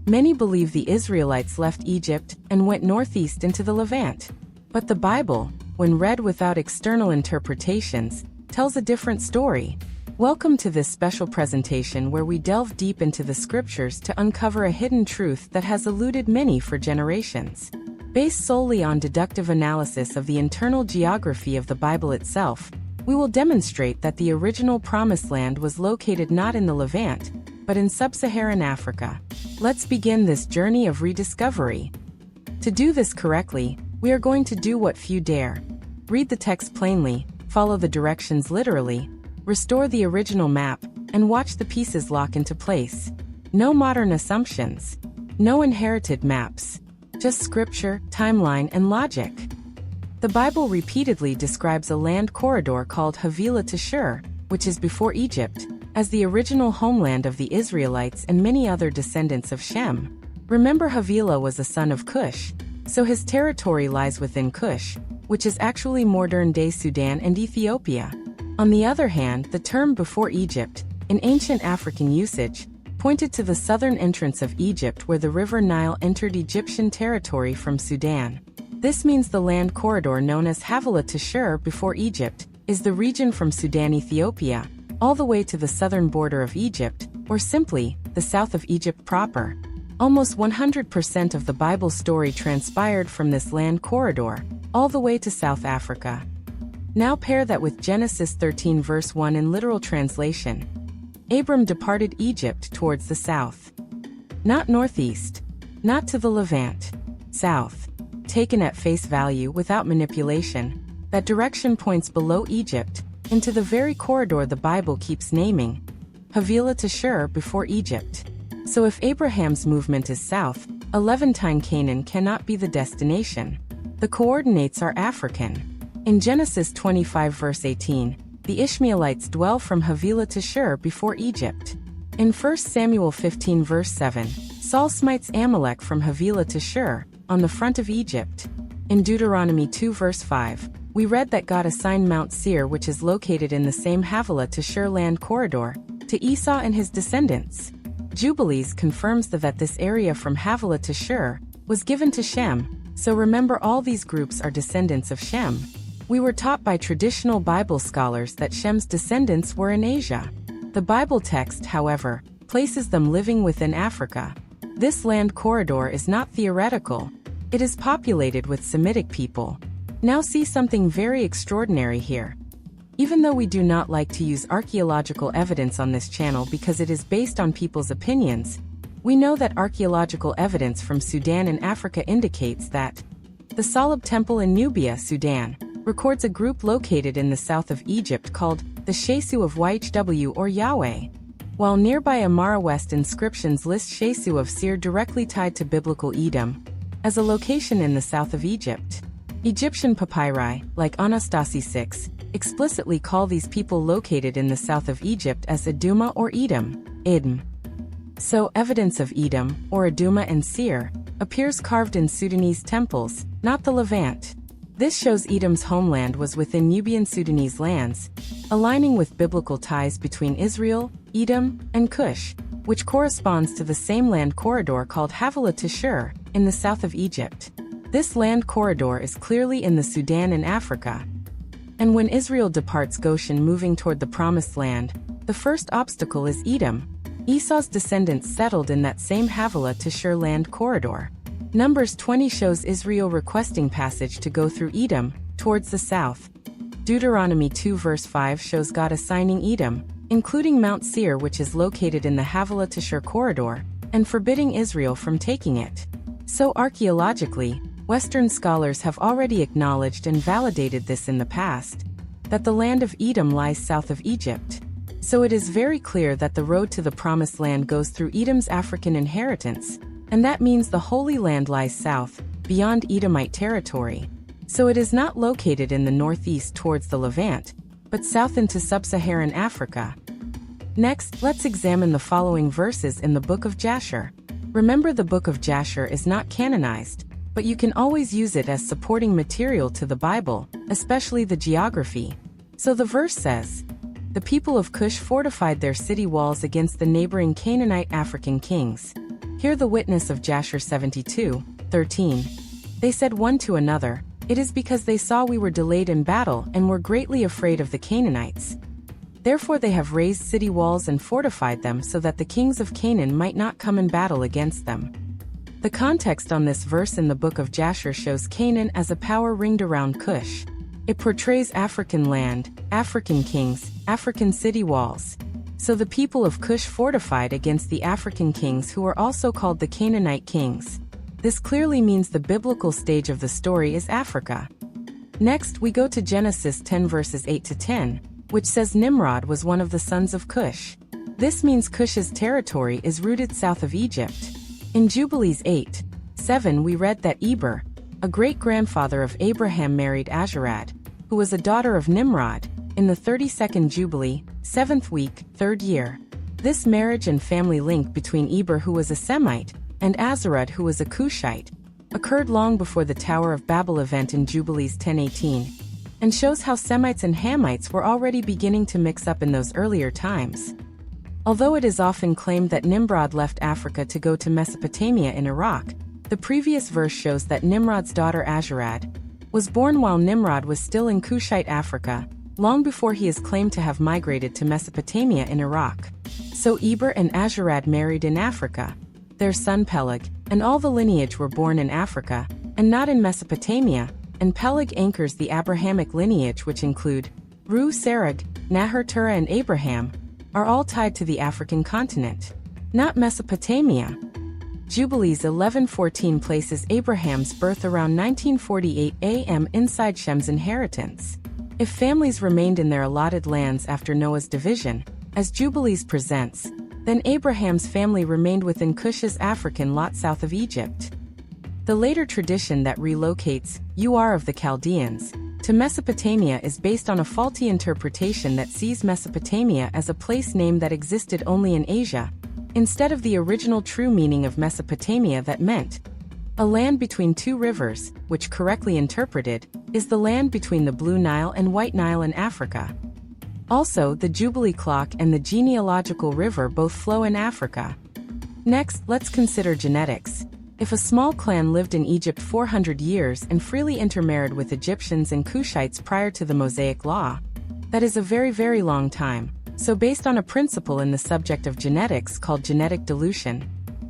Many believe the Israelites left Egypt and went northeast into the Levant. But the Bible, when read without external interpretations, tells a different story. Welcome to this special presentation where we delve deep into the scriptures to uncover a hidden truth that has eluded many for generations. Based solely on deductive analysis of the internal geography of the Bible itself, we will demonstrate that the original Promised Land was located not in the Levant, but in Sub-Saharan Africa. Let's begin this journey of rediscovery. To do this correctly, we are going to do what few dare. Read the text plainly, follow the directions literally, restore the original map, and watch the pieces lock into place. No modern assumptions. No inherited maps. Just scripture, timeline, and logic. The Bible repeatedly describes a land corridor called Havilah to Shur, which is before Egypt, as the original homeland of the Israelites and many other descendants of Shem. Remember, Havilah was a son of Cush, so his territory lies within Cush, which is actually modern-day Sudan and Ethiopia. On the other hand, the term before Egypt, in ancient African usage, pointed to the southern entrance of Egypt where the river Nile entered Egyptian territory from Sudan. This means the land corridor known as Havilah to Shur before Egypt is the region from Sudan, Ethiopia, all the way to the southern border of Egypt, or simply, the south of Egypt proper. Almost 100% of the Bible story transpired from this land corridor, all the way to South Africa. Now pair that with Genesis 13 verse 1 in literal translation. Abram departed Egypt towards the south. Not northeast. Not to the Levant. South. Taken at face value without manipulation, that direction points below Egypt, into the very corridor the Bible keeps naming, Havilah to Shur before Egypt. So if Abraham's movement is south, a Levantine Canaan cannot be the destination. The coordinates are African. In Genesis 25 verse 18, the Ishmaelites dwell from Havilah to Shur before Egypt. In 1 Samuel 15 verse 7, Saul smites Amalek from Havilah to Shur, on the front of Egypt. In Deuteronomy 2 verse 5, we read that God assigned Mount Seir, which is located in the same Havilah to Shur land corridor, to Esau and his descendants. Jubilees confirms that this area from Havilah to Shur was given to Shem, so remember all these groups are descendants of Shem. We were taught by traditional Bible scholars that Shem's descendants were in Asia. The Bible text, however, places them living within Africa. This land corridor is not theoretical. It is populated with Semitic people. Now see something very extraordinary here. Even though we do not like to use archaeological evidence on this channel because it is based on people's opinions, we know that archaeological evidence from Sudan and Africa indicates that the Salib Temple in Nubia, Sudan, records a group located in the south of Egypt called the Shesu of YHW or Yahweh, while nearby Amara West inscriptions list Shesu of Seir directly tied to biblical Edom as a location in the south of Egypt. Egyptian papyri, like Anastasi 6, explicitly call these people located in the south of Egypt as Idumea or Edom. So evidence of Edom, or Idumea and Seir, appears carved in Sudanese temples, not the Levant. This shows Edom's homeland was within Nubian Sudanese lands, aligning with biblical ties between Israel, Edom, and Cush, which corresponds to the same land corridor called Havilah to Shur, in the south of Egypt. This land corridor is clearly in the Sudan and Africa. And when Israel departs Goshen moving toward the Promised Land, the first obstacle is Edom. Esau's descendants settled in that same Havilah to Shur land corridor. Numbers 20 shows Israel requesting passage to go through Edom, towards the south. Deuteronomy 2 verse 5 shows God assigning Edom, including Mount Seir, which is located in the Havilah to Shur corridor, and forbidding Israel from taking it. So archaeologically, Western scholars have already acknowledged and validated this in the past, that the land of Edom lies south of Egypt. So it is very clear that the road to the Promised Land goes through Edom's African inheritance, and that means the Holy Land lies south, beyond Edomite territory. So it is not located in the northeast towards the Levant, but south into Sub-Saharan Africa. Next, let's examine the following verses in the book of Jasher. Remember, the book of Jasher is not canonized, but you can always use it as supporting material to the Bible, especially the geography. So the verse says, "The people of Cush fortified their city walls against the neighboring Canaanite African kings. Hear the witness of Jasher 72:13. They said one to another, "It is because they saw we were delayed in battle and were greatly afraid of the Canaanites. Therefore they have raised city walls and fortified them so that the kings of Canaan might not come in battle against them." The context on this verse in the book of Jasher shows Canaan as a power ringed around Cush. It portrays African land, African kings, African city walls. So the people of Cush fortified against the African kings who were also called the Canaanite kings. This clearly means the biblical stage of the story is Africa. Next, we go to Genesis 10 verses 8 to 10, which says Nimrod was one of the sons of Cush. This means Cush's territory is rooted south of Egypt. In Jubilees 8:7 we read that Eber, a great-grandfather of Abraham, married Azurad, who was a daughter of Nimrod, in the 32nd Jubilee, 7th week, 3rd year. This marriage and family link between Eber, who was a Semite, and Azurad, who was a Cushite, occurred long before the Tower of Babel event in Jubilees 10:18, and shows how Semites and Hamites were already beginning to mix up in those earlier times. Although it is often claimed that Nimrod left Africa to go to Mesopotamia in Iraq, the previous verse shows that Nimrod's daughter Azurad was born while Nimrod was still in Cushite Africa, long before he is claimed to have migrated to Mesopotamia in Iraq. So Eber and Azurad married in Africa. Their son Peleg and all the lineage were born in Africa, and not in Mesopotamia, and Peleg anchors the Abrahamic lineage, which include Ru, Serug, Nahor, Terah, and Abraham, are all tied to the African continent, not Mesopotamia. Jubilees 11:14 places Abraham's birth around 1948 AM inside Shem's inheritance. If families remained in their allotted lands after Noah's division, as Jubilees presents, then Abraham's family remained within Cush's African lot south of Egypt. The later tradition that relocates Ur of the Chaldeans to Mesopotamia is based on a faulty interpretation that sees Mesopotamia as a place name that existed only in Asia, instead of the original true meaning of Mesopotamia that meant a land between two rivers, which correctly interpreted is the land between the Blue Nile and White Nile in Africa. Also, the Jubilee clock and the Genealogical river both flow in Africa. Next, let's consider genetics. If a small clan lived in Egypt 400 years and freely intermarried with Egyptians and Cushites prior to the Mosaic Law, that is a very, very long time. So based on a principle in the subject of genetics called genetic dilution,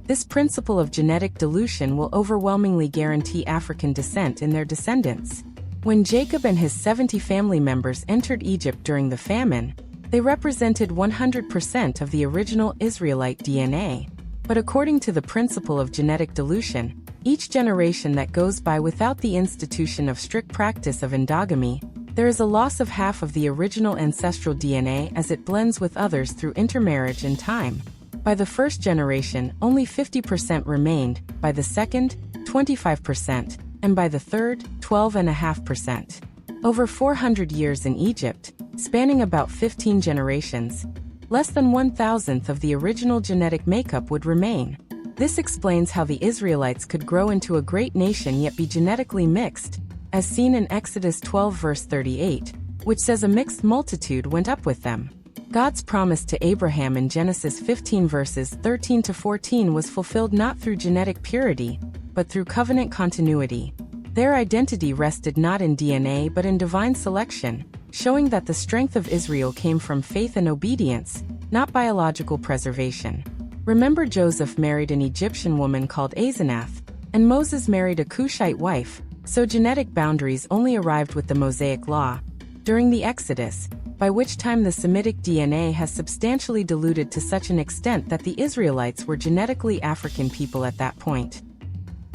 this principle of genetic dilution will overwhelmingly guarantee African descent in their descendants. When Jacob and his 70 family members entered Egypt during the famine, they represented 100% of the original Israelite DNA. But according to the principle of genetic dilution, each generation that goes by without the institution of strict practice of endogamy, there is a loss of half of the original ancestral DNA as it blends with others through intermarriage and time. By the first generation, only 50% remained, by the second, 25%, and by the third, 12.5%. Over 400 years in Egypt, spanning about 15 generations, less than 1,000th of the original genetic makeup would remain. This explains how the Israelites could grow into a great nation yet be genetically mixed, as seen in Exodus 12 verse 38, which says a mixed multitude went up with them. God's promise to Abraham in Genesis 15 verses 13 to 14 was fulfilled not through genetic purity, but through covenant continuity. Their identity rested not in DNA but in divine selection, showing that the strength of Israel came from faith and obedience, not biological preservation. Remember, Joseph married an Egyptian woman called Asenath, and Moses married a Cushite wife, so genetic boundaries only arrived with the Mosaic Law, during the Exodus, by which time the Semitic DNA has substantially diluted to such an extent that the Israelites were genetically African people at that point.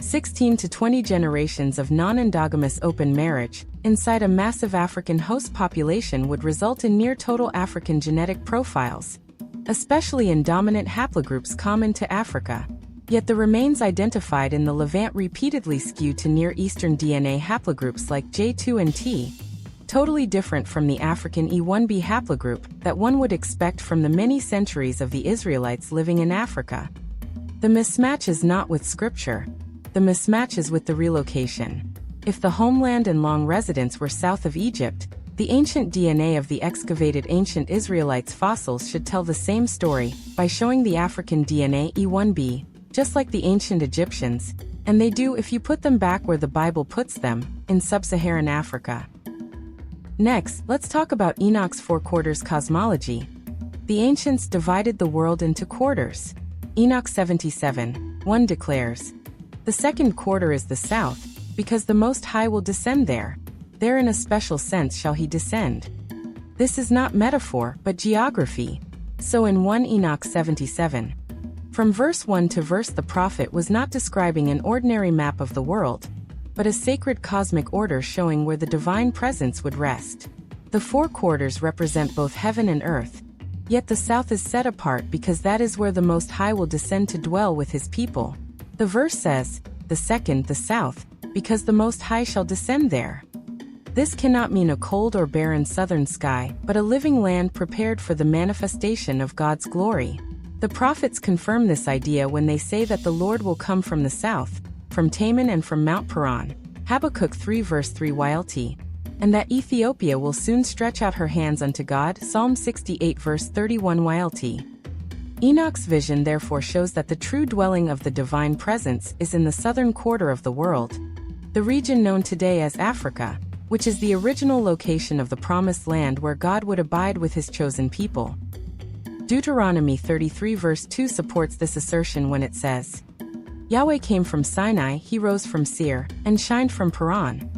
16 to 20 generations of non-endogamous open marriage inside a massive African host population would result in near-total African genetic profiles, especially in dominant haplogroups common to Africa. Yet the remains identified in the Levant repeatedly skew to Near Eastern DNA haplogroups like J2 and T, totally different from the African E1b haplogroup that one would expect from the many centuries of the Israelites living in Africa. The mismatch is not with Scripture. The mismatch is with the relocation. If the homeland and long residence were south of Egypt, the ancient DNA of the excavated ancient Israelites' fossils should tell the same story by showing the African DNA E1b, just like the ancient Egyptians, and they do if you put them back where the Bible puts them, in Sub-Saharan Africa. Next, let's talk about Enoch's four quarters cosmology. The ancients divided the world into quarters. Enoch 77:1 declares, "The second quarter is the south, because the Most High will descend there. There in a special sense shall he descend." This is not metaphor, but geography. So in 1 Enoch 77, from verse 1 to verse, the prophet was not describing an ordinary map of the world, but a sacred cosmic order showing where the divine presence would rest. The four quarters represent both heaven and earth, yet the south is set apart because that is where the Most High will descend to dwell with his people. The verse says, "The second, the south, because the Most High shall descend there." This cannot mean a cold or barren southern sky, but a living land prepared for the manifestation of God's glory. The prophets confirm this idea when they say that the Lord will come from the south, from Teman and from Mount Paran, Habakkuk 3 verse 3 YLT, and that Ethiopia will soon stretch out her hands unto God, Psalm 68 verse 31 YLT. Enoch's vision therefore shows that the true dwelling of the divine presence is in the southern quarter of the world, the region known today as Africa, which is the original location of the promised land where God would abide with his chosen people. Deuteronomy 33 verse 2 supports this assertion when it says, "Yahweh came from Sinai, he rose from Seir, and shined from Paran."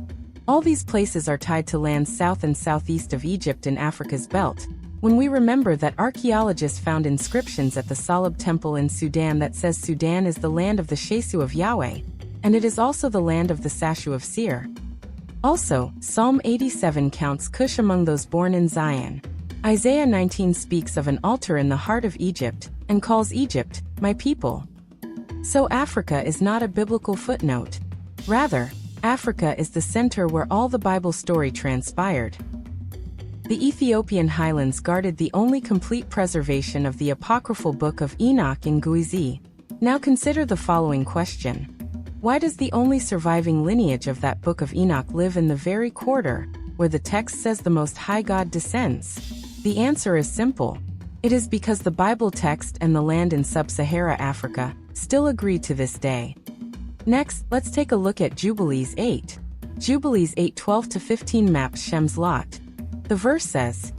All these places are tied to lands south and southeast of Egypt in Africa's belt. When we remember that archaeologists found inscriptions at the Salab temple in Sudan that says Sudan is the land of the Shesu of Yahweh, and it is also the land of the Sashu of Seir. Also, Psalm 87 counts Cush among those born in Zion. Isaiah 19 speaks of an altar in the heart of Egypt, and calls Egypt, my people. So Africa is not a biblical footnote. Rather, Africa is the center where all the Bible story transpired. The Ethiopian highlands guarded the only complete preservation of the apocryphal book of Enoch in Guizi. Now consider the following question. Why does the only surviving lineage of that book of Enoch live in the very quarter, where the text says the Most High God descends? The answer is simple. It is because the Bible text and the land in Sub-Saharan Africa still agree to this day. Next, let's take a look at Jubilees 8. Jubilees 8:12-15 maps Shem's lot. The verse says,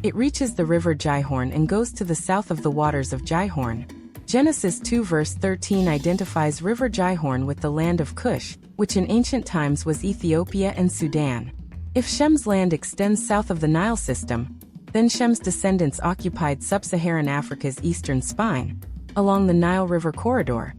"It reaches the river Gihon and goes to the south of the waters of Gihon." Genesis 2 verse 13 identifies River Gihon with the land of Cush, which in ancient times was Ethiopia and Sudan. If Shem's land extends south of the Nile system, then Shem's descendants occupied Sub-Saharan Africa's eastern spine, along the Nile River corridor.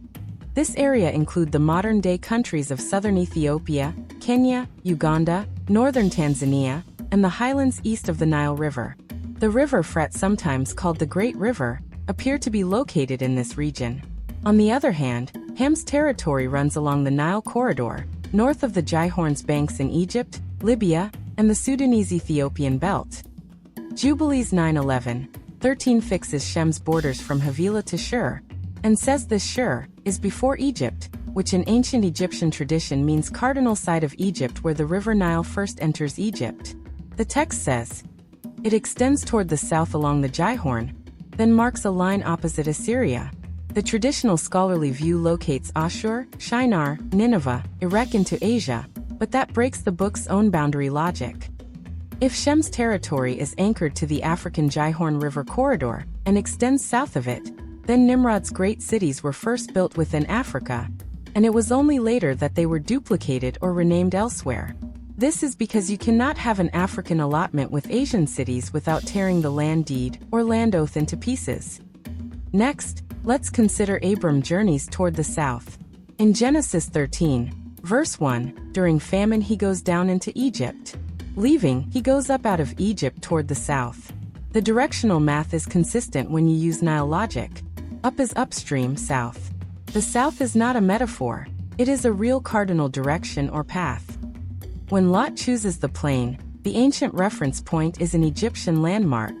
This area includes the modern-day countries of southern Ethiopia, Kenya, Uganda, northern Tanzania, and the highlands east of the Nile River. The River Fret, sometimes called the Great River, appear to be located in this region. On the other hand, Ham's territory runs along the Nile corridor, north of the Gihon's banks in Egypt, Libya, and the Sudanese-Ethiopian belt. Jubilees 9:11-13 fixes Shem's borders from Havilah to Shur, and says this Shur is before Egypt, which in ancient Egyptian tradition means cardinal side of Egypt where the river Nile first enters Egypt. The text says, "It extends toward the south along the Gihon, then marks a line opposite Assyria." The traditional scholarly view locates Ashur, Shinar, Nineveh, Erech into Asia, but that breaks the book's own boundary logic. If Shem's territory is anchored to the African Gihon River corridor and extends south of it, then Nimrod's great cities were first built within Africa, and it was only later that they were duplicated or renamed elsewhere. This is because you cannot have an African allotment with Asian cities without tearing the land deed or land oath into pieces. Next, let's consider Abram's journeys toward the south. In Genesis 13, verse 1, during famine he goes down into Egypt. Leaving, he goes up out of Egypt toward the south. The directional math is consistent when you use Nile logic. Up is upstream, south. The south is not a metaphor, it is a real cardinal direction or path. When Lot chooses the plain, the ancient reference point is an Egyptian landmark.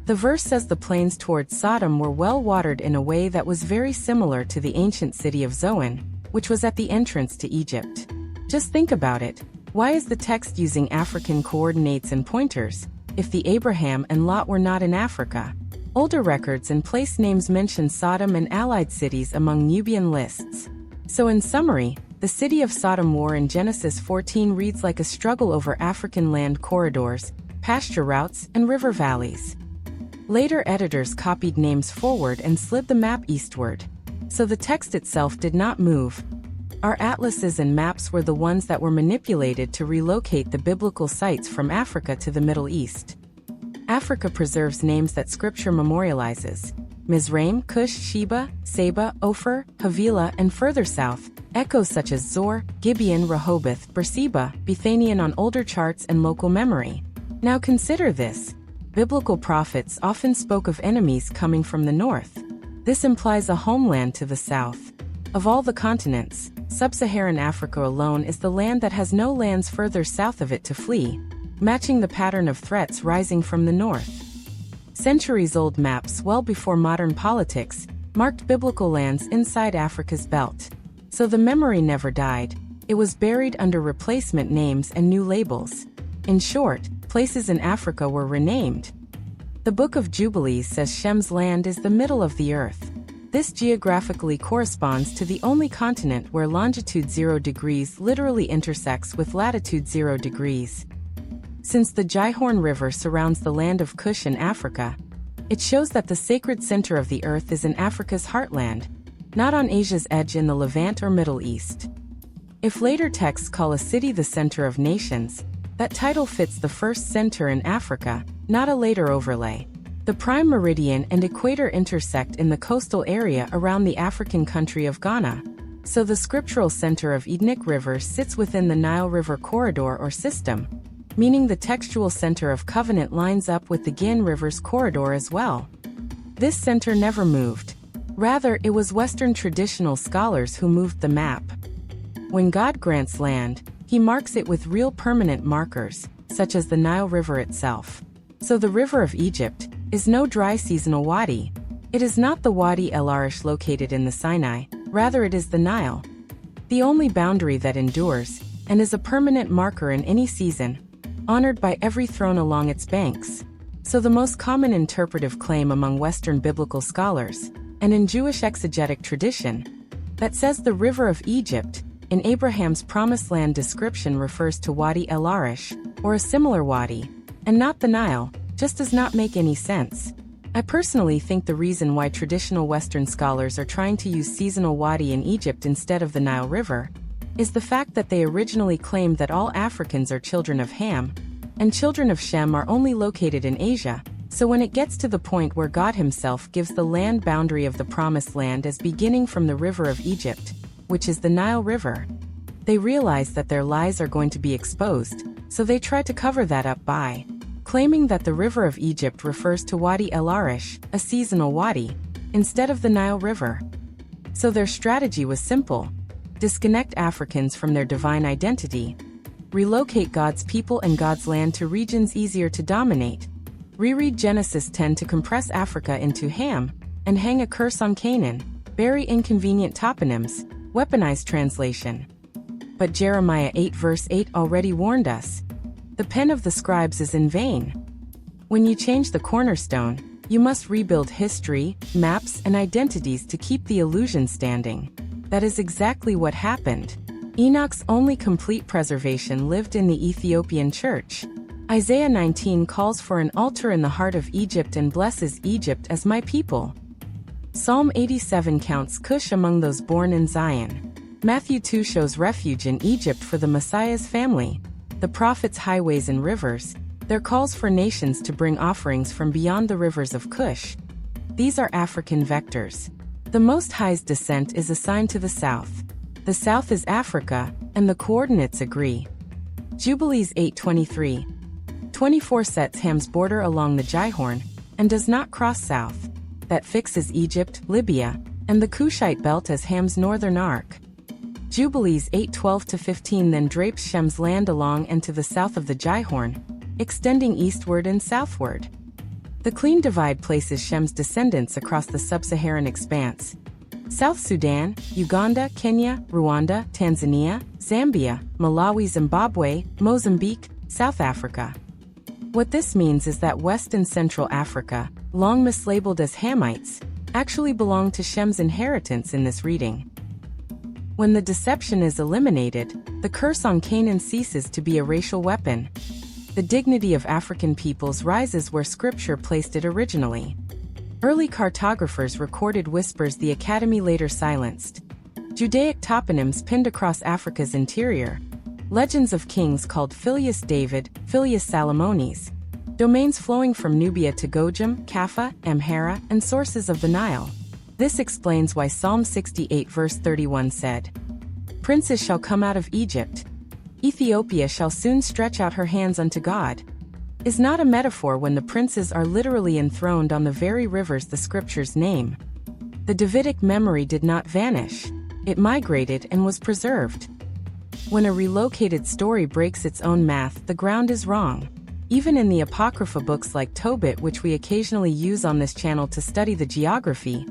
The verse says the plains toward Sodom were well watered in a way that was very similar to the ancient city of Zoan, which was at the entrance to Egypt. Just think about it. Why is the text using African coordinates and pointers, if the Abraham and Lot were not in Africa? Older records and place names mention Sodom and allied cities among Nubian lists. So in summary, the city of Sodom war in Genesis 14 reads like a struggle over African land corridors, pasture routes, and river valleys. Later editors copied names forward and slid the map eastward. So the text itself did not move. Our atlases and maps were the ones that were manipulated to relocate the biblical sites from Africa to the Middle East. Africa preserves names that Scripture memorializes: Mizraim, Cush, Sheba, Seba, Ophir, Havilah, and further south, echoes such as Zor, Gibeon, Rehoboth, Beersheba, Bethanian on older charts and local memory. Now consider this. Biblical prophets often spoke of enemies coming from the north. This implies a homeland to the south. Of all the continents, Sub-Saharan Africa alone is the land that has no lands further south of it to flee, matching the pattern of threats rising from the north. Centuries-old maps well before modern politics marked biblical lands inside Africa's belt. So the memory never died. It was buried under replacement names and new labels. In short, places in Africa were renamed. The Book of Jubilees says Shem's land is the middle of the earth. This geographically corresponds to the only continent where longitude 0 degrees literally intersects with latitude 0 degrees. Since the Gihorn River surrounds the land of Cush in Africa, it shows that the sacred center of the earth is in Africa's heartland, not on Asia's edge in the Levant or Middle East. If later texts call a city the center of nations, that title fits the first center in Africa, not a later overlay. The prime meridian and equator intersect in the coastal area around the African country of Ghana, so the scriptural center of Enoch River sits within the Nile River corridor or system, meaning the textual center of covenant lines up with the Gin River's corridor as well. This center never moved. Rather, it was Western traditional scholars who moved the map. When God grants land, He marks it with real permanent markers, such as the Nile River itself. So the River of Egypt is no dry seasonal wadi. It is not the Wadi El Arish located in the Sinai, rather it is the Nile. The only boundary that endures, and is a permanent marker in any season, honored by every throne along its banks. So the most common interpretive claim among Western biblical scholars, and in Jewish exegetic tradition, that says the River of Egypt, in Abraham's Promised Land description refers to Wadi El Arish, or a similar wadi, and not the Nile, just does not make any sense. I personally think the reason why traditional Western scholars are trying to use seasonal wadi in Egypt instead of the Nile River, is the fact that they originally claimed that all Africans are children of Ham, and children of Shem are only located in Asia, so when it gets to the point where God Himself gives the land boundary of the Promised Land as beginning from the River of Egypt, which is the Nile River, they realize that their lies are going to be exposed, so they try to cover that up by claiming that the River of Egypt refers to Wadi El Arish, a seasonal wadi, instead of the Nile River. So their strategy was simple: disconnect Africans from their divine identity, relocate God's people and God's land to regions easier to dominate, reread Genesis 10 to compress Africa into Ham, and hang a curse on Canaan, bury inconvenient toponyms, weaponize translation. But Jeremiah 8 verse 8 already warned us. The pen of the scribes is in vain. When you change the cornerstone, you must rebuild history, maps, and identities to keep the illusion standing. That is exactly what happened. Enoch's only complete preservation lived in the Ethiopian church. Isaiah 19 calls for an altar in the heart of Egypt and blesses Egypt as my people. Psalm 87 counts Cush among those born in Zion. Matthew 2 shows refuge in Egypt for the Messiah's family. The prophets' highways and rivers, their calls for nations to bring offerings from beyond the rivers of Cush. These are African vectors. The Most High's descent is assigned to the south. The south is Africa, and the coordinates agree. Jubilees 8:23. 24 sets Ham's border along the Gihorn, and does not cross south. That fixes Egypt, Libya, and the Cushite belt as Ham's northern arc. Jubilees 8:12-15 then drapes Shem's land along and to the south of the Gihorn, extending eastward and southward. The clean divide places Shem's descendants across the sub-Saharan expanse: South Sudan, Uganda, Kenya, Rwanda, Tanzania, Zambia, Malawi, Zimbabwe, Mozambique, South Africa. What this means is that West and Central Africa, long mislabeled as Hamites, actually belong to Shem's inheritance in this reading. When the deception is eliminated, the curse on Canaan ceases to be a racial weapon. The dignity of African peoples rises where Scripture placed it originally. Early cartographers recorded whispers the Academy later silenced. Judaic toponyms pinned across Africa's interior. Legends of kings called Filius David, Filius Salomones. Domains flowing from Nubia to Gojam, Kaffa, Amhara, and sources of the Nile. This explains why Psalm 68 verse 31 said, "Princes shall come out of Egypt. Ethiopia shall soon stretch out her hands unto God." Is not a metaphor when the princes are literally enthroned on the very rivers the scriptures name. The Davidic memory did not vanish. It migrated and was preserved. When a relocated story breaks its own math, the ground is wrong. Even in the apocrypha books like Tobit, which we occasionally use on this channel to study the geography,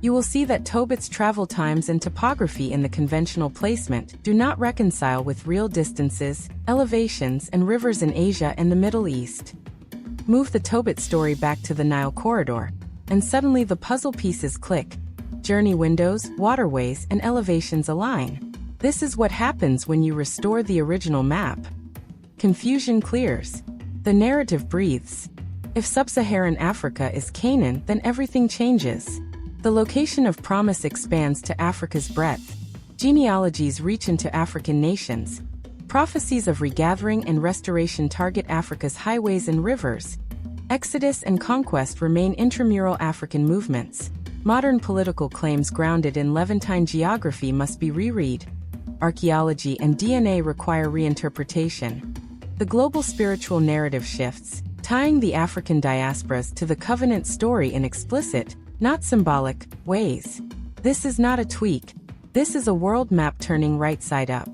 you will see that Tobit's travel times and topography in the conventional placement do not reconcile with real distances, elevations, and rivers in Asia and the Middle East. Move the Tobit story back to the Nile corridor, and suddenly the puzzle pieces click. Journey windows, waterways, and elevations align. This is what happens when you restore the original map. Confusion clears. The narrative breathes. If Sub-Saharan Africa is Canaan, then everything changes. The location of promise expands to Africa's breadth. Genealogies reach into African nations. Prophecies of regathering and restoration target Africa's highways and rivers. Exodus and conquest remain intramural African movements. Modern political claims grounded in Levantine geography must be reread. Archaeology and DNA require reinterpretation. The global spiritual narrative shifts, tying the African diasporas to the covenant story in explicit, not symbolic, ways. This is not a tweak. This is a world map turning right side up.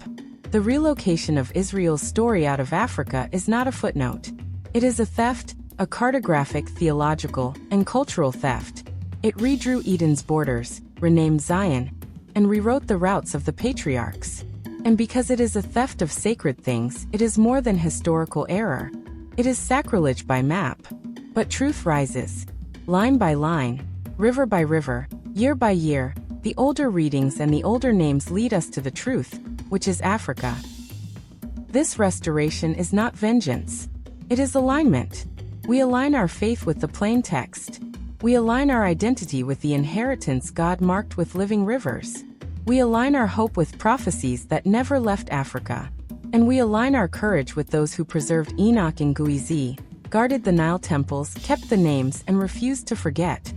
The relocation of Israel's story out of Africa is not a footnote. It is a theft, a cartographic, theological, and cultural theft. It redrew Eden's borders, renamed Zion, and rewrote the routes of the patriarchs. And because it is a theft of sacred things, it is more than historical error. It is sacrilege by map. But truth rises. Line by line, river by river, year by year, the older readings and the older names lead us to the truth, which is Africa. This restoration is not vengeance. It is alignment. We align our faith with the plain text. We align our identity with the inheritance God marked with living rivers. We align our hope with prophecies that never left Africa. And we align our courage with those who preserved Enoch and Guizi, guarded the Nile temples, kept the names, and refused to forget.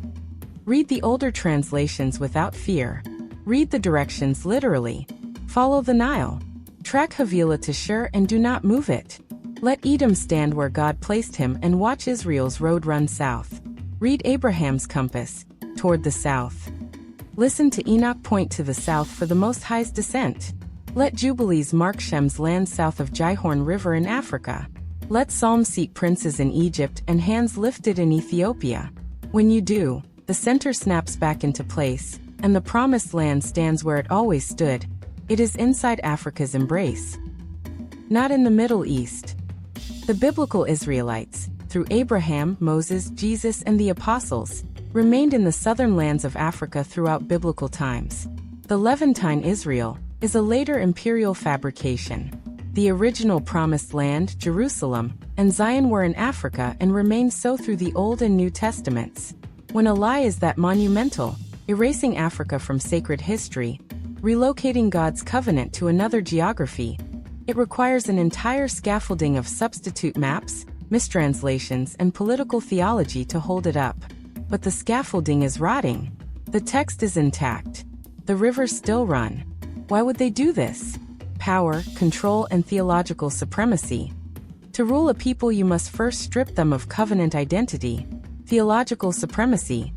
Read the older translations without fear. Read the directions literally. Follow the Nile. Track Havilah to Shur and do not move it. Let Edom stand where God placed him and watch Israel's road run south. Read Abraham's compass, toward the south. Listen to Enoch point to the south for the Most High's descent. Let Jubilees mark Shem's land south of Gihon River in Africa. Let Psalms seat princes in Egypt and hands lifted in Ethiopia. When you do, the center snaps back into place, and the promised land stands where it always stood. It is inside Africa's embrace. Not in the Middle East. The biblical Israelites, through Abraham, Moses, Jesus, and the apostles, remained in the southern lands of Africa throughout biblical times. The Levantine Israel is a later imperial fabrication. The original promised land, Jerusalem, and Zion were in Africa and remain so through the Old and New Testaments. When a lie is that monumental, erasing Africa from sacred history, relocating God's covenant to another geography, it requires an entire scaffolding of substitute maps, mistranslations, and political theology to hold it up. But the scaffolding is rotting. The text is intact. The rivers still run. Why would they do this? Power, control, and theological supremacy. To rule a people, you must first strip them of covenant identity. Theological supremacy.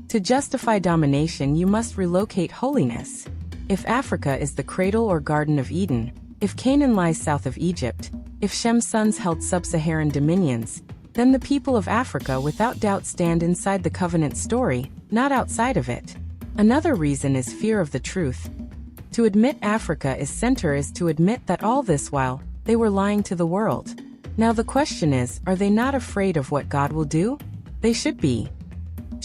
To justify domination, you must relocate holiness. If Africa is the cradle or Garden of Eden, if Canaan lies south of Egypt, if Shem's sons held sub-Saharan dominions, then the people of Africa without doubt stand inside the covenant story, not outside of it. Another reason is fear of the truth. To admit Africa is center is to admit that all this while, they were lying to the world. Now the question is, are they not afraid of what God will do? They should be.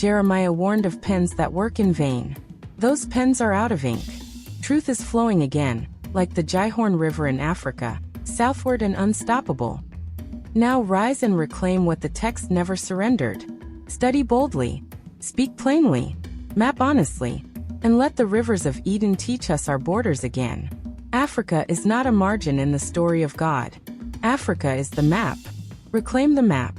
Jeremiah warned of pens that work in vain. Those pens are out of ink. Truth is flowing again, like the Gihorn River in Africa, southward and unstoppable. Now rise and reclaim what the text never surrendered. Study boldly, speak plainly, map honestly, and let the rivers of Eden teach us our borders again. Africa is not a margin in the story of God. Africa is the map. Reclaim the map.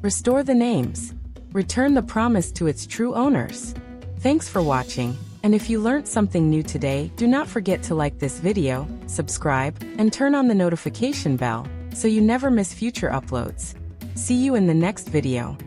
Restore the names. Return the promise to its true owners. Thanks for watching, and if you learned something new today, do not forget to like this video, subscribe, and turn on the notification bell, so you never miss future uploads. See you in the next video.